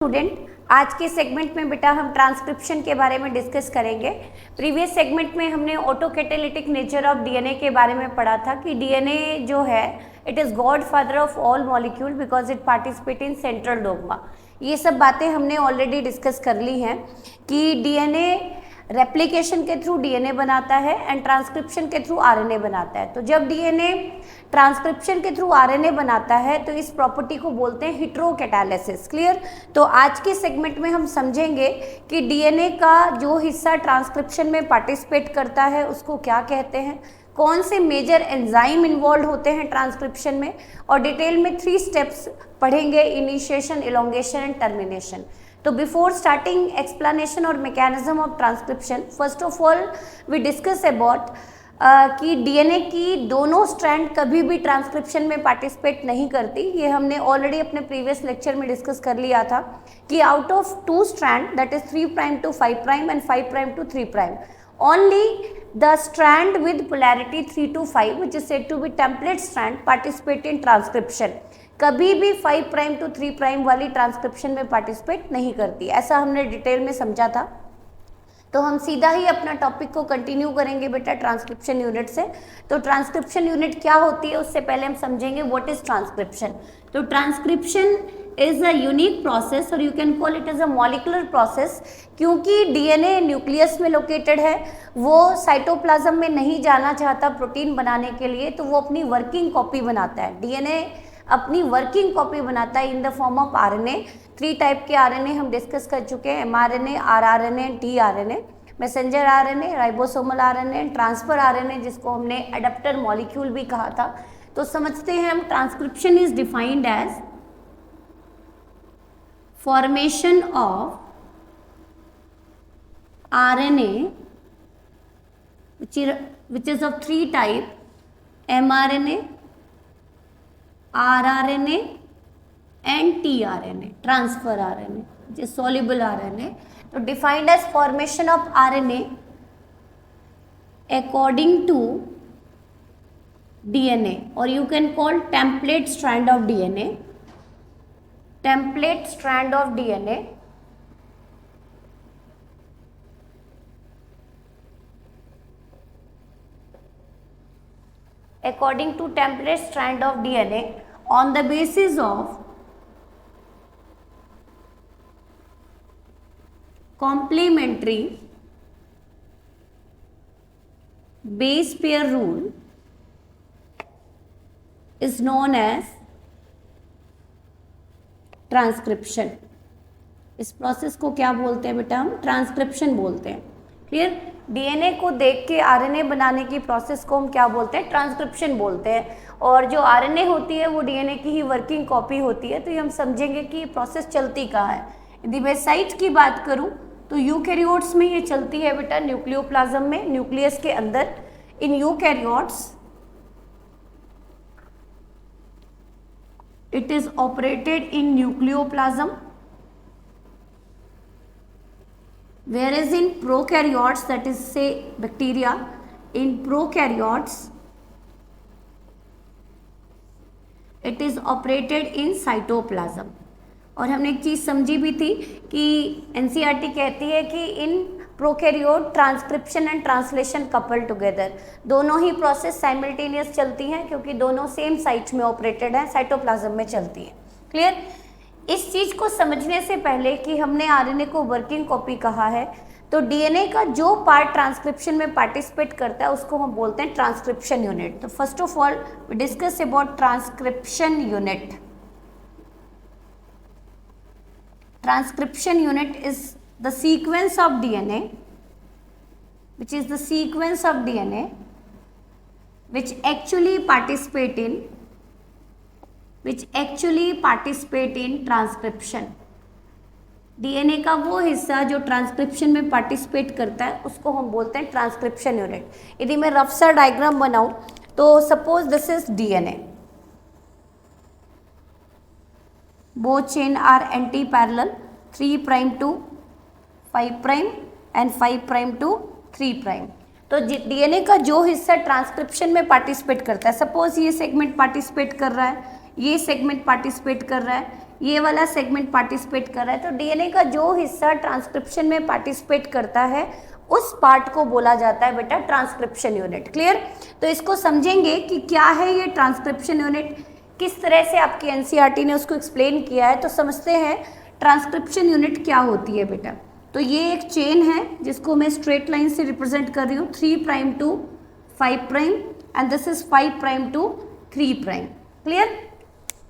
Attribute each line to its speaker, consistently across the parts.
Speaker 1: Student, आज के segment में बेटा हम ट्रांसक्रिप्शन के बारे में डिस्कस करेंगे। प्रीवियस सेगमेंट में हमने ऑटोकैटालिटिक नेचर ऑफ डीएनए के बारे में पढ़ा था कि डीएनए जो है it is God father of all molecule because it participate in central dogma. ये सब बातें हमने ऑलरेडी डिस्कस कर ली हैं कि डीएनए रेप्लिकेशन के थ्रू डीएनए बनाता है एंड ट्रांसक्रिप्शन के थ्रू आरएनए बनाता है। तो जब डीएनए ट्रांसक्रिप्शन के थ्रू आरएनए बनाता है तो इस प्रॉपर्टी को बोलते हैं हेटेरोकैटालिसिस। क्लियर? तो आज के सेगमेंट में हम समझेंगे कि डीएनए का जो हिस्सा ट्रांसक्रिप्शन में पार्टिसिपेट करता है उसको क्या कहते हैं, कौन से मेजर एंजाइम इन्वॉल्व होते हैं ट्रांसक्रिप्शन में, और डिटेल में 3 स्टेप्स पढ़ेंगे, इनिशिएशन, इलोंगेशन एंड टर्मिनेशन। तो बिफोर स्टार्टिंग एक्सप्लेनेशन और mechanism of transcription, first of all we discuss about कि डीएनए की दोनों स्ट्रैंड कभी भी ट्रांसक्रिप्शन में पार्टिसिपेट नहीं करती। ये हमने ऑलरेडी अपने प्रीवियस लेक्चर में डिस्कस कर लिया था कि out of 2 strand, that is 3 prime to 5 prime and 5 prime to 3 prime, only the strand with polarity 3 to 5 which is said to be template strand participate in transcription। कभी भी 5 prime to 3 prime वाली transcription में participate नहीं करती, ऐसा हमने detail में समझा था। तो हम सीधा ही अपना टॉपिक को कंटिन्यू करेंगे बेटा ट्रांसक्रिप्शन यूनिट से। तो ट्रांसक्रिप्शन यूनिट क्या होती है उससे पहले हम समझेंगे व्हाट इज ट्रांसक्रिप्शन। तो transcription is a unique process और you can call it as a molecular process, क्योंकि डीएनए न्यूक्लियस में लोकेटेड है, वो साइटोप्लाज्म में नहीं जाना चाहता प्रोटीन बनाने के लिए, तो वो अपनी वर्किंग कॉपी बनाता है। डीएनए अपनी वर्किंग कॉपी बनाता है in the form of RNA. 3 type के आरएनए हम डिस्कस कर चुके हैं, mRNA, rRNA, tRNA, messenger RNA, ribosomal RNA, transfer RNA जिसको हमने एडेप्टर मॉलिक्यूल भी कहा था। तो समझते हैं हम, transcription is defined as formation of RNA which is of 3 type, mRNA, rRNA and tRNA, transfer RNA, which is soluble RNA. So defined as formation of RNA according to DNA, or you can call template strand of DNA. Template strand of DNA according to template strand of DNA on the basis of complementary base pair rule is known as transcription. इस process को क्या बोलते हैं बेटा? हम transcription बोलते हैं। Clear? DNA को देख के आरएनए बनाने की प्रोसेस को हम क्या बोलते हैं? ट्रांसक्रिप्शन बोलते हैं। और जो आरएनए होती है वो डीएनए की ही वर्किंग कॉपी होती है। तो ये हम समझेंगे कि प्रोसेस चलती कहाँ है। यदि मैं साइट की बात करूँ तो यूकैरियोट्स में ये चलती है बेटा न्यूक्लियोप्लाज्म में, न्यूक्लियस के अंदर। In eukaryotes it is operated in nucleoplasm, whereas in prokaryotes, that is say bacteria, in prokaryotes it is operated in cytoplasm। और हमने एक चीज़ समझी भी थी कि एनसीईआरटी कहती है कि in prokaryote transcription and translation couple together, दोनों ही प्रोसेस साइमल्टेनियस चलती हैं क्योंकि दोनों सेम साइट में ऑपरेटेड हैं, साइटोप्लाज्म में चलती हैं। क्लियर? इस चीज़ को समझने से पहले कि हमने आरएनए को वर्किंग कॉपी कहा है, तो डीएनए का जो पार्ट ट्रांसक्रिप्शन में पार्टिसिपेट करता है उसको हम बोलते हैं ट्रांसक्रिप्शन यूनिट। तो first of all we discuss about transcription unit. Transcription unit is the sequence of DNA, which is the sequence of DNA which actually participate in transcription। DNA का वो हिस्सा जो ट्रांसक्रिप्शन में पार्टिसिपेट करता है उसको हम बोलते हैं ट्रांसक्रिप्शन यूनिट। यदि मैं रफ सा डायग्राम बनाऊं तो suppose this is DNA, both chain are anti-parallel, 3 prime to 5 prime and 5 prime to 3 prime। तो डीएनए का जो हिस्सा ट्रांसक्रिप्शन में पार्टिसिपेट करता है, सपोज ये सेगमेंट पार्टिसिपेट कर रहा है, ये सेगमेंट पार्टिसिपेट कर रहा है, ये वाला सेगमेंट पार्टिसिपेट कर रहा है। तो डीएनए का जो हिस्सा ट्रांसक्रिप्शन में पार्टिसिपेट करता है उस पार्ट को बोला जाता है बेटा ट्रांसक्रिप्शन यूनिट। क्लियर? तो इसको समझेंगे कि क्या है ये ट्रांसक्रिप्शन यूनिट, किस तरह से आपकी एनसीईआरटी ने उसको एक्सप्लेन किया है। तो समझते हैं ट्रांसक्रिप्शन यूनिट क्या होती है बेटा। तो ये एक चेन है जिसको मैं स्ट्रेट लाइन से रिप्रेजेंट कर रही हूँ, 3 prime to 5 prime and this is 5 prime to 3 prime. Clear?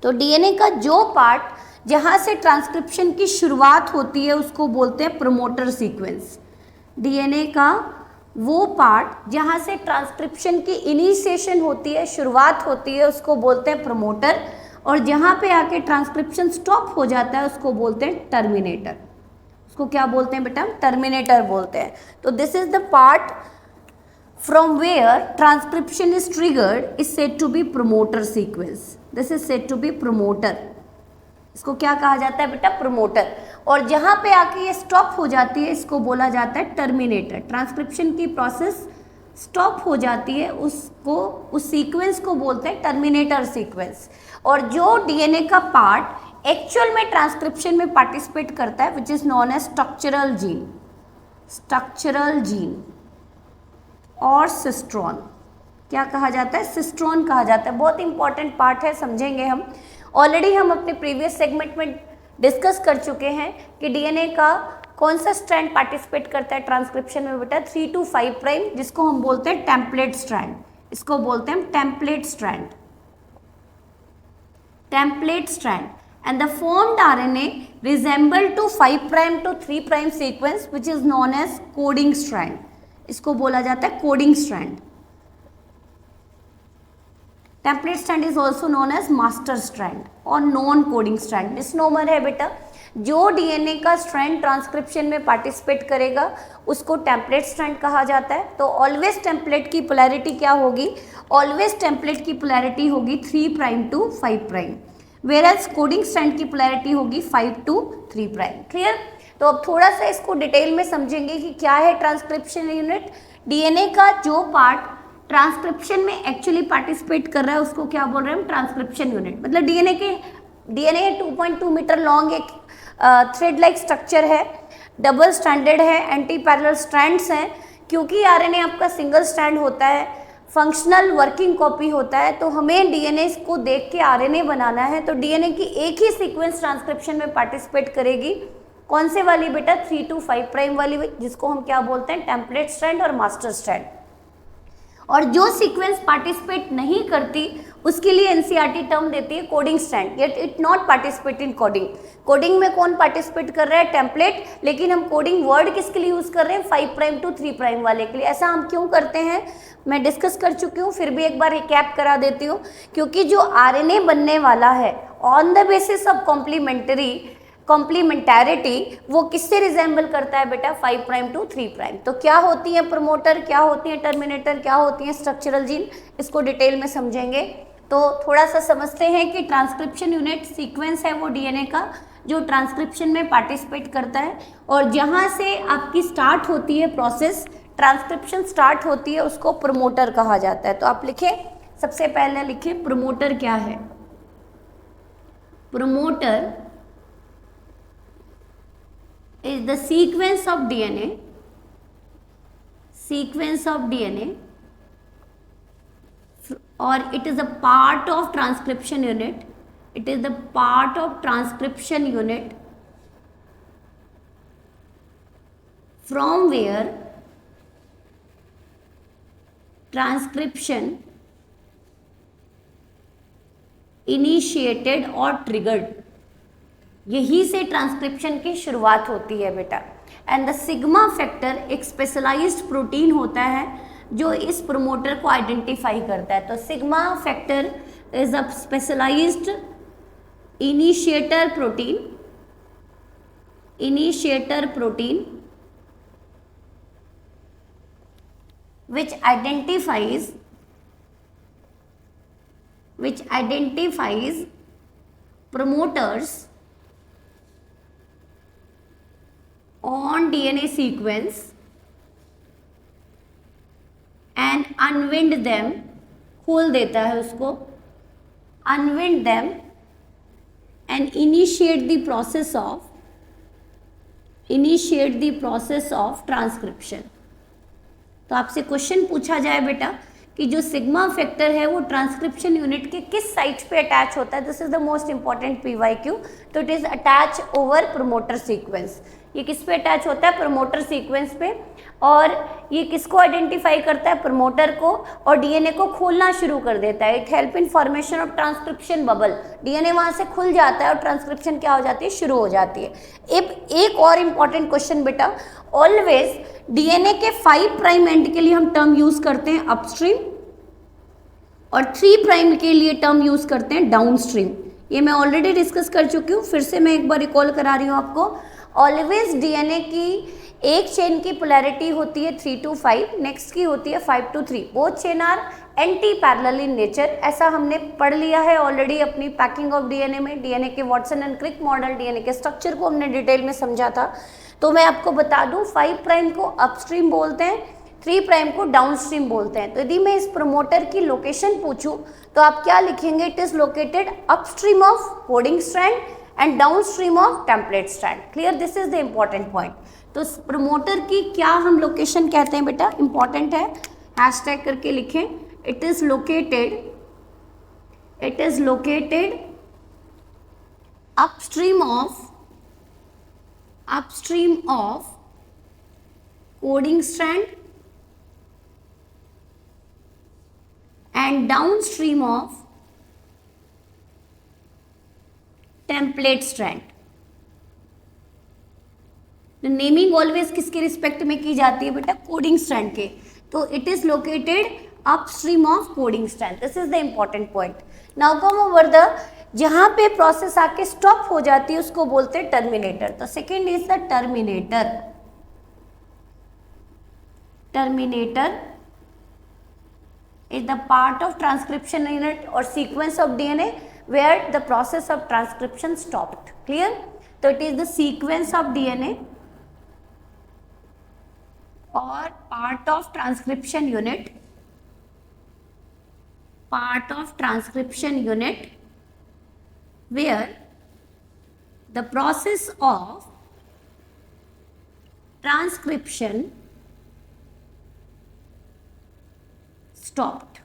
Speaker 1: तो डीएनए का जो पार्ट जहाँ से ट्रांसक्रिप्शन की शुरुआत होती है उसको बोलते हैं प्रमोटर सीक्वेंस। डीएनए का वो पार्ट जहाँ से ट्रांसक्रिप्शन की इनिशिएशन होती है, शुरुआत होती है, उसको बोलते हैं प्रमोटर, और जहाँ पे आके ट्रांसक्रिप्शन स्टॉप हो जाता है उसको बोलते हैं टर्मिनेटर। उसको क्या बोलते हैं बेटा? टर्मिनेटर बोलते हैं। तो this is the part from where transcription is triggered is said to be promoter sequence. This is said to be promoter. इसको क्या कहा जाता है बेटा? प्रमोटर। और जहाँ पे आके ये स्टॉप हो जाती है इसको बोला जाता है टर्मिनेटर। ट्रांसक्रिप्शन की प्रोसेस स्टॉप हो जाती है उसको, उस सीक्वेंस को बोलते हैं टर्मिनेटर सीक्वेंस। और जो डीएनए का पार्ट एक्चुअल में ट्रांसक्रिप्शन में पार्टिसिपेट करता है which is known as structural gene, structural gene और सिस्ट्रॉन, क्या कहा जाता है? सिस्ट्रॉन कहा जाता है। बहुत इंपॉर्टेंट पार्ट है, समझेंगे हम। ऑलरेडी हम अपने प्रीवियस सेगमेंट में डिस्कस कर चुके हैं कि डीएनए का कौन सा स्ट्रैंड पार्टिसिपेट करता है ट्रांसक्रिप्शन में बेटा? 3 to 5 प्राइम, जिसको हम बोलते हैं टेम्पलेट स्ट्रैंड। इसको बोलते हैं template strand, template strand. And the formed RNA resemble to 5 prime to 3 prime sequence which is known as coding strand. इसको बोला जाता है coding strand. Template strand is also known as master strand और non coding strand. Misnomer है बेटा। जो DNA का strand transcription में पार्टिसिपेट करेगा उसको टेम्पलेट स्ट्रैंड कहा जाता है। तो ऑलवेज टेम्पलेट की पोलैरिटी क्या होगी? ऑलवेज टेम्पलेट की पोलैरिटी होगी 3 prime to 5 prime, whereas coding strand की पोलैरिटी होगी 5 to 3 प्राइम। क्लियर? तो अब थोड़ा सा इसको डिटेल में समझेंगे कि क्या है ट्रांसक्रिप्शन यूनिट। डीएनए का जो पार्ट ट्रांसक्रिप्शन में एक्चुअली पार्टिसिपेट कर रहा है उसको क्या बोल रहे हैं हम? Transcription unit. मतलब डीएनए 2.2 मीटर लॉन्ग एक थ्रेड लाइक स्ट्रक्चर है, डबल स्ट्रैंडेड है, एंटी पैरेलल स्ट्रैंड्स हैं। क्योंकि आरएनए आपका सिंगल स्ट्रैंड होता है, फंक्शनल वर्किंग कॉपी होता है, तो हमें डीएनए को देख के आरएनए बनाना है। तो डीएनए की एक ही सीक्वेंस ट्रांसक्रिप्शन में पार्टिसिपेट करेगी। कौन से वाली बेटा? 3 to 5 प्राइम वाली, जिसको हम क्या बोलते हैं? टेम्पलेट स्ट्रैंड और मास्टर स्ट्रैंड। और जो सीक्वेंस पार्टिसिपेट नहीं करती उसके लिए एनसीईआरटी टर्म देती है coding strand, yet it not participate in coding. Coding में कौन पार्टिसिपेट कर रहा है? टेम्पलेट। लेकिन हम कोडिंग वर्ड किसके लिए यूज कर रहे हैं? 5 प्राइम टू 3 प्राइम वाले के लिए। ऐसा हम क्यों करते हैं मैं डिस्कस कर चुकी हूँ, फिर भी एक बार रिकैप करा देती हूँ। क्योंकि जो आरएनए बनने वाला है ऑन द बेसिस ऑफ कॉम्प्लीमेंटैरिटी वो किससे रिजेंबल करता है बेटा? 5 प्राइम टू 3 प्राइम। तो क्या होती है प्रमोटर, क्या होती है टर्मिनेटर, क्या होती है स्ट्रक्चरल जीन, इसको डिटेल में समझेंगे। तो थोड़ा सा समझते हैं कि ट्रांसक्रिप्शन यूनिट सीक्वेंस है वो डीएनए का जो ट्रांसक्रिप्शन में पार्टिसिपेट करता है, और जहाँ से आपकी स्टार्ट होती है प्रोसेस, ट्रांसक्रिप्शन स्टार्ट होती है, उसको प्रमोटर कहा जाता है। तो आप लिखें, सबसे पहले लिखें प्रमोटर क्या है। Promoter is the sequence of DNA or it is a part of transcription unit. It is the part of transcription unit from where transcription initiated or triggered। यही से ट्रांसक्रिप्शन की शुरुआत होती है बेटा। एंड द सिग्मा फैक्टर एक specialised protein होता है जो इस प्रमोटर को आइडेंटिफाई करता है। तो sigma factor is a specialized initiator protein which identifies promoters on DNA sequence and unwind them, खोल देता है उसको, unwind them and initiate the process of transcription. तो आपसे क्वेश्चन पूछा जाए बेटा कि जो सिग्मा फैक्टर है वो ट्रांसक्रिप्शन यूनिट के किस साइट पे अटैच होता है, this is the most important PYQ. तो it is attach over promoter sequence. ये किस पे अटैच होता है, प्रोमोटर सीक्वेंस पे. और ये किसको आइडेंटिफाई करता है, प्रोमोटर को, और डीएनए को खोलना शुरू कर देता है. It help in formation of transcription bubble. DNA वहां से खुल जाता है और ट्रांसक्रिप्शन क्या हो जाती है, शुरू हो जाती है. एक और इंपॉर्टेंट क्वेश्चन बेटा, ऑलवेज डीएनए के 5 प्राइम एंड के लिए हम टर्म यूज करते हैं अपस्ट्रीम और 3 प्राइम के लिए टर्म यूज करते हैं डाउनस्ट्रीम. ये मैं ऑलरेडी डिस्कस कर चुकी हूँ, फिर से मैं एक बार रिकॉल करा रही हूँ आपको. ऑलवेज डीएनए की एक चेन की पोलैरिटी होती है 3 to 5, नेक्स्ट की होती है 5 to 3. Both chain are antiparallel in nature. ऐसा हमने पढ़ लिया है ऑलरेडी अपनी पैकिंग ऑफ डीएनए में. डीएनए के Watson and Crick model, DNA के स्ट्रक्चर को हमने डिटेल में समझा था. तो मैं आपको बता दूं 5 प्राइम को अपस्ट्रीम बोलते हैं, 3 प्राइम को डाउनस्ट्रीम बोलते हैं. तो यदि मैं इस प्रोमोटर की लोकेशन पूछूं तो आप क्या लिखेंगे, it is located upstream of coding strand and downstream of template strand. Clear, this is the important point. तो प्रोमोटर की क्या हम लोकेशन कहते हैं बेटा, इंपॉर्टेंट है, हैशटैग करके लिखें. It is located upstream of coding strand and downstream of template strand. The naming always किसके रिस्पेक्ट में की जाती है बेटा, कोडिंग स्ट्रैंड के. तो it is located upstream of coding strand. This is the important point. Now come over the, जहां पे प्रोसेस आके स्टॉप हो जाती है उसको बोलते हैं टर्मिनेटर. तो second is the terminator. Is the part of transcription unit or sequence of DNA where the process of transcription stopped. Clear? So it is the sequence of DNA or part of transcription unit where the process of transcription stopped,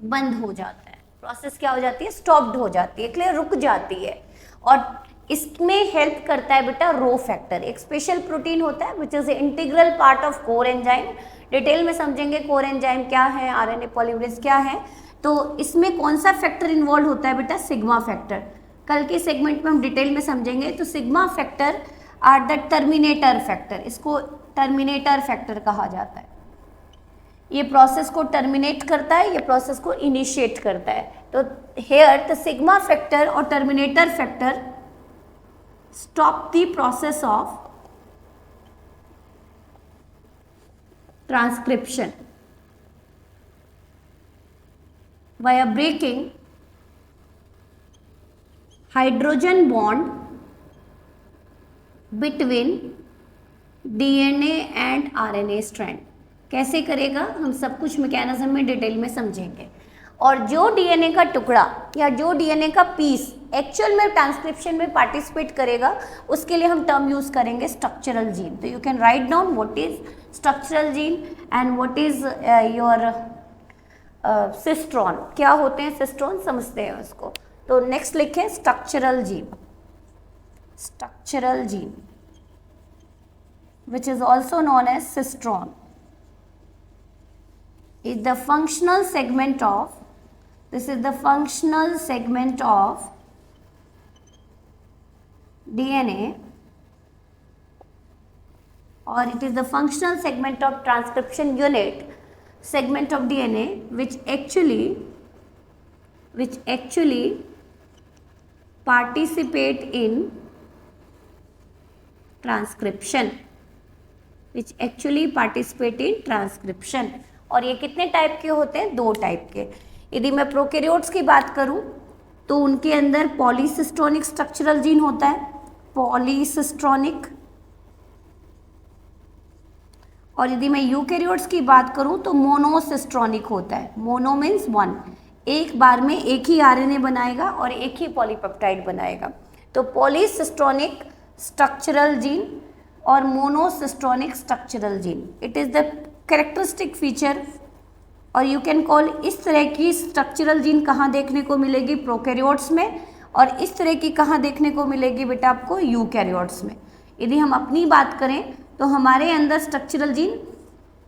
Speaker 1: बंद हो जाता है. Process क्या हो जाती है, stopped हो जाती है. क्लियर, रुक जाती है. और इसमें हेल्प करता है बेटा रो फैक्टर. एक स्पेशल प्रोटीन होता है which is integral part of core enzyme. Detail में समझेंगे कोर एंजाइम क्या है, आरएनए पॉलीमरेज क्या है. तो इसमें कौन सा फैक्टर इन्वॉल्व होता है बेटा, सिग्मा फैक्टर. कल के सेगमेंट में हम डिटेल में समझेंगे. तो sigma factor are the terminator factor. इसको टर्मिनेटर फैक्टर कहा जाता है. ये प्रोसेस को टर्मिनेट करता है, ये प्रोसेस को इनिशिएट करता है. तो हेयर द सिग्मा फैक्टर और terminator factor stop the process of transcription by breaking hydrogen bond between DNA and RNA strand. कैसे करेगा, हम सब कुछ मैकेनिज्म में डिटेल में समझेंगे. और जो डीएनए का टुकड़ा या जो डीएनए का पीस एक्चुअल में ट्रांसक्रिप्शन में पार्टिसिपेट करेगा उसके लिए हम टर्म यूज करेंगे स्ट्रक्चरल जीन. तो you can write down what is structural gene and what is your cistron. क्या होते हैं सिस्ट्रॉन, समझते हैं उसको. तो नेक्स्ट लिखें structural gene which is also known as cistron is the functional segment of DNA, or it is the functional segment of transcription unit segment of DNA which actually participate in transcription. और ये कितने type के होते हैं, 2 type के. यदि मैं prokaryotes की बात करूं तो उनके अंदर पॉलीसिस्ट्रोनिक स्ट्रक्चरल जीन होता है, पॉलीसिस्ट्रोनिक. और यदि मैं यूकैरियोट्स की बात करूं तो मोनोसिस्ट्रोनिक होता है. मोनो मीन्स 1, एक बार में एक ही आरएनए बनाएगा और एक ही पॉलीपेप्टाइड बनाएगा। तो पॉलीसिस्टोनिक स्ट्रक्चरल जीन और monocistronic structural gene, it is the characteristic feature. और यू कैन कॉल, इस तरह की स्ट्रक्चरल जीन कहाँ देखने को मिलेगी? प्रोकैरियोट्स में। और इस तरह की कहाँ देखने को मिलेगी बेटा आपको? यूकैरियोट्स में। यदि हम अपनी बात करें तो हमारे अंदर स्ट्रक्चरल जीन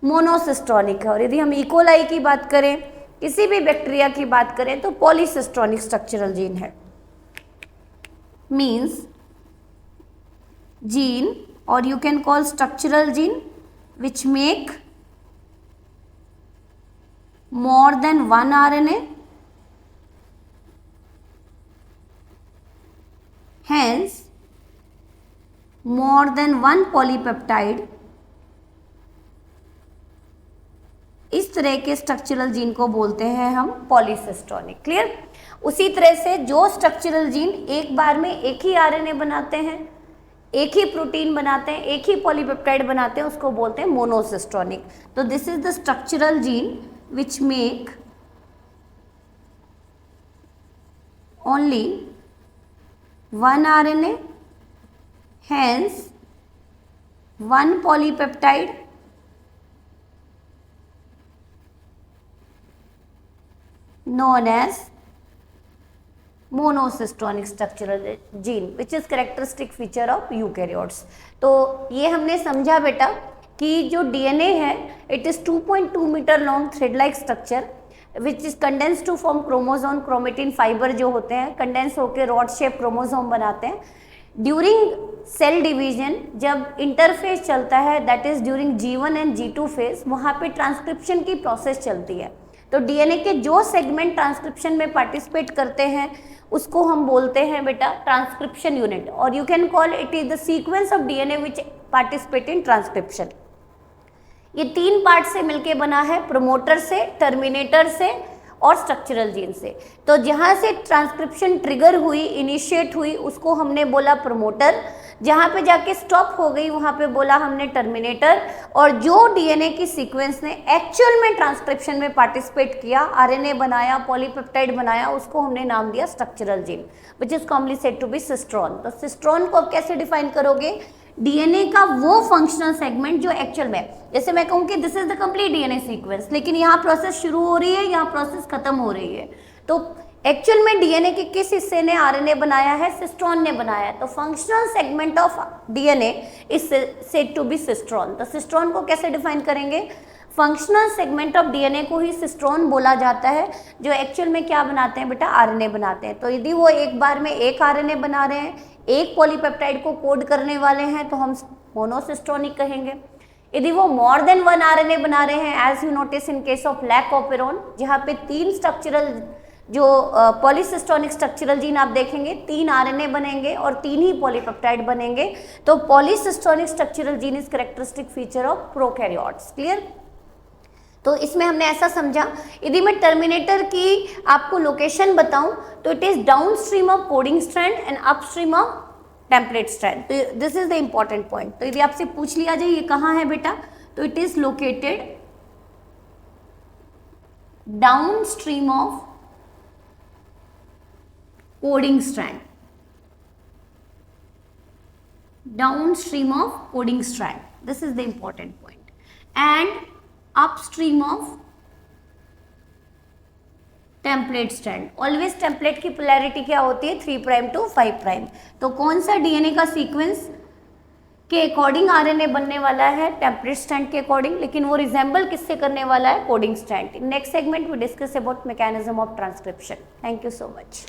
Speaker 1: मोनोसिस्टोनिक है, और यदि हम इकोलाई की बात करें, किसी भी बैक्टीरिया की बात करें, तो पॉलीसिस्टोनिक स्ट्रक्चरल जीन है। मीन्स जीन, और you can call structural gene which make more than one RNA, hence more than one polypeptide। इस तरह के स्ट्रक्चरल जीन को बोलते हैं हम पॉलीसिस्टोनिक। क्लियर? उसी तरह से जो स्ट्रक्चरल जीन एक बार में एक ही आरएनए बनाते हैं, एक ही प्रोटीन बनाते हैं, एक ही पॉलीपेप्टाइड बनाते हैं, उसको बोलते हैं मोनोसिस्टोनिक। तो this is the structural gene which make only one RNA, hence one polypeptide, known as monocistronic structural gene which is characteristic feature of eukaryotes. तो ये हमने समझा बेटा कि जो डीएनए है, it is 2.2 metre long thread like structure which is condense to form chromosome. Chromatin fibre जो होते हैं कंडेंस होकर रॉड शेप क्रोमोसोम बनाते हैं। ड्यूरिंग सेल डिवीजन जब इंटरफेज चलता है, that is during G1 and G2 phase, वहाँ पे ट्रांसक्रिप्शन की प्रोसेस चलती है। तो डीएनए के जो सेगमेंट ट्रांसक्रिप्शन में पार्टिसिपेट करते हैं उसको हम बोलते हैं बेटा ट्रांसक्रिप्शन यूनिट, और you can call it is the sequence of DNA which participate in transcription. ये तीन पार्ट से मिलके बना है, प्रोमोटर से, टर्मिनेटर से और स्ट्रक्चरल जीन से। तो जहाँ से ट्रांसक्रिप्शन ट्रिगर हुई, इनिशिएट हुई, उसको हमने बोला प्रोमोटर। जहाँ पे जाके स्टॉप हो गई वहाँ पे बोला हमने टर्मिनेटर। और जो डीएनए की सीक्वेंस ने एक्चुअल में ट्रांसक्रिप्शन में पार्टिसिपेट किया, आरएनए बनाया, पॉलीपेप्टाइड बनाया, उसको हमने नाम दिया structural gene which is commonly said to be cistron. तो सिस्ट्रॉन को आप कैसे डिफाइन करोगे? डीएनए का वो फंक्शनल सेगमेंट जो एक्चुअल में, जैसे मैं कहूँ कि this is the complete DNA sequence, लेकिन यहाँ प्रोसेस शुरू हो रही है, यहाँ प्रोसेस खत्म हो रही है। तो एक्चुअल में डीएनए के किस हिस्से ने आरएनए बनाया है? सिस्ट्रॉन ने बनाया है। तो functional segment of DNA is said to be cistron. तो सिस्ट्रॉन को कैसे डिफाइन करेंगे? फंक्शनल सेगमेंट ऑफ डीएनए को ही सिस्ट्रॉन बोला जाता है, जो एक्चुअल में क्या बनाते हैं बेटा? आरएनए बनाते हैं। तो यदि वो एक बार में एक आरएनए बना रहे हैं, एक पॉलीपेप्टाइड को कोड करने वाले हैं, तो हम मोनोसिस्टोनिक कहेंगे। यदि वो मोर देन वन आरएनए बना रहे हैं, as you notice in case of lac operon, जहाँ पे तीन स्ट्रक्चरल जो पॉलीसिस्टोनिक स्ट्रक्चरल जीन आप देखेंगे, तीन आरएनए बनेंगे और तीन ही पॉलीपेप्टाइड बनेंगे। तो पॉलीसिस्टोनिक structural gene is characteristic feature of prokaryotes. Clear? तो इसमें हमने ऐसा समझा, यदि मैं टर्मिनेटर की आपको लोकेशन बताऊं तो it is downstream of coding strand and upstream of template strand. तो this is the important point. तो यदि आपसे पूछ लिया जाए ये कहाँ है बेटा, तो it is located down stream of coding strand, downstream of coding strand. This is the important point. And upstream of template strand. Always template की पोलैरिटी क्या होती है? 3 प्राइम टू 5 प्राइम। तो कौन सा डीएनए का सीक्वेंस के अकॉर्डिंग आरएनए बनने वाला है? टेम्पलेट स्ट्रैंड के अकॉर्डिंग। लेकिन वो रिजेंबल किससे करने वाला है? Coding strand. In next segment we discuss about mechanism of transcription. Thank you so much.